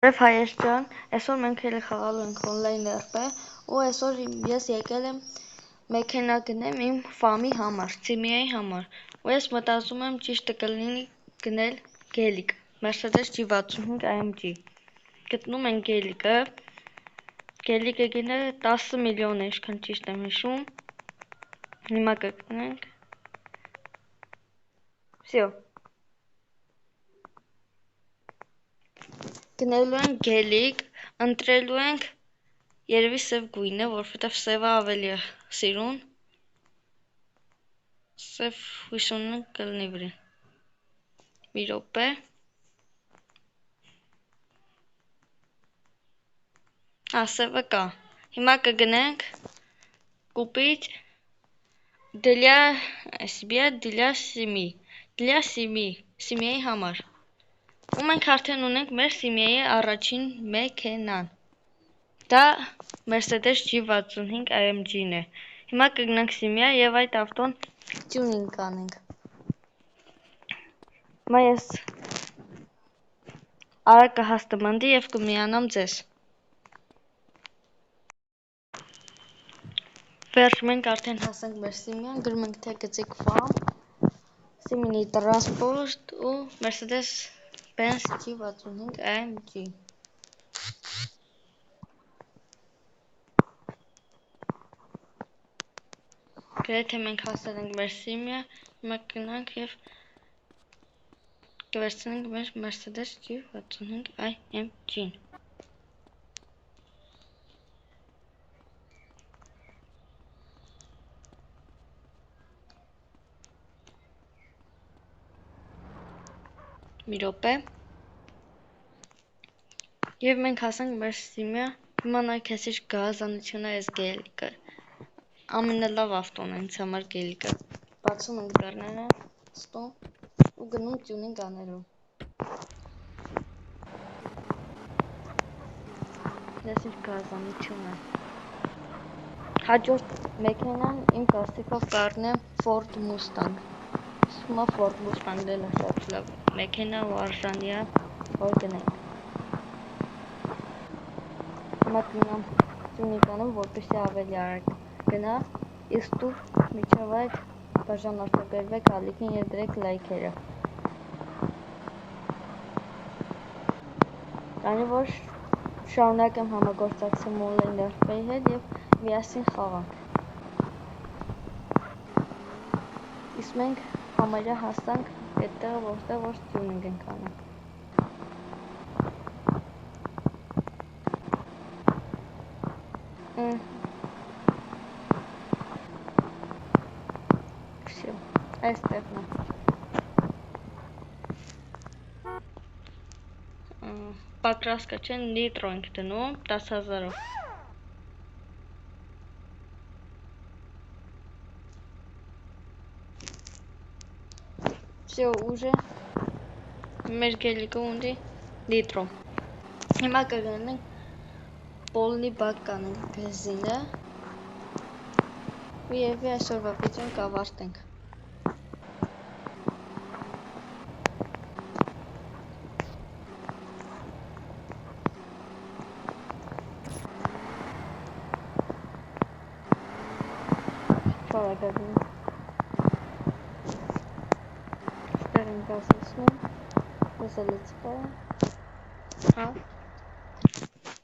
Բարև հայեր ջան, այսօր մենք էլ խաղալու ենք on-line RP ու այսօր ես եկել եմ մեքենա գնեմ իմ ֆամի համար, Սիմիայի համար ու ես մտածում եմ ճիշտը կլինի գնել գելիկ, Mercedes G65 AMG գտնում ենք գելիկը, գելիկը գինը 10 միլիոն է, ինչքան ճիշտ եմ հիշում, հիմա կգնենք, всё Գնելու ենք գելիկ, ընտրելու ենք երևի սև գույնը, որովհետև սևը ավելի է սիրուն, սև հույս ունեմ կլինի վրին, մի րոպե, սևը կա, հիմա կգնենք կուպիչ դիլյա Սիմիայի համար, ու մենք արդեն ունենք մեր Սիմիայի առաջին մեքենան, դա Mercedes G65 AMG-ն է, հիմա կգնանք Սիմիա և այդ ավտոն տյունինգ կանենք, հիմա ես արագ կհաստմանդի և կմիանամ ձեզ, վերջ մենք արդեն հասանք մեր Սիմիան, գրում ենք թե գծիկ ֆամ, Սիմինի տրանսպորտ ու Mercedes Benz G65 AMG Գրեթե մենք հասել ենք մեր Սիմիա, հիմա կգնանք և կվերցնենք մեր Mercedes G65 AMG-ն Մի րոպե և մենք հասանք մեր Սիմիա, հիմա նայք ես ինչ գազանություն է այս գելիկը, ամենալավ ավտոն է ինձ համար գելիկը, բացում ենք դռները, ստում ու գնում տյունինգ անելու, ես ինչ գազանություն է, հաջորդ մեքենան իմ կարծիքով կառնե Ford Mustang, հիմա Ford Mustang-ն էլ է շատ լավ մեքենա ու արժանի է, որ գնենք, հիմա կգնամ տյունինգ անեմ, որպեսզի ավելի արագ գնա, իսկ դուք մինչև այդ բաժանորդագրվեք ալիքին և դրեք լայքերը, քանի որ շարունակեմ համագործակցեմ on-line RP-ի հետ և միասին խաղանք, իսկ մենք համարյա հասանք այդ տեղը, որտեղ որ տյունինգ ենք անում, այստեղն է, պատրաստկա չեն նիտրո ենք դնում 10,000-ով, всё уже մեր գելիկը ունի նիտրո, հիմա կգնենք պոլնի բակ կանենք բենզինը ու երևի այսօրվա վիդեոն կավարտենք, Պարագագին ստեղ ենք ասեցնում, վզելիցկա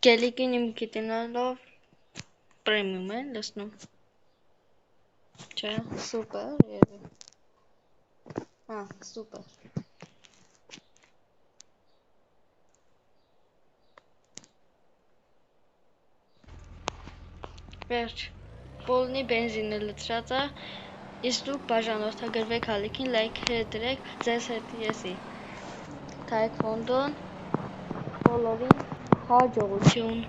գելիկին իմ գիտինալով պրեմիում են լսնում, չէ, սուպեր երևի, սուպեր, վերջ, պոլնի բենզինը լցրած է, իսկ դուք բաժանորդագրվեք ալիքին, լայքերը դրեք, ձեզ հետ եսի, թայք ֆոնդոն, բոլորին հաջողություն։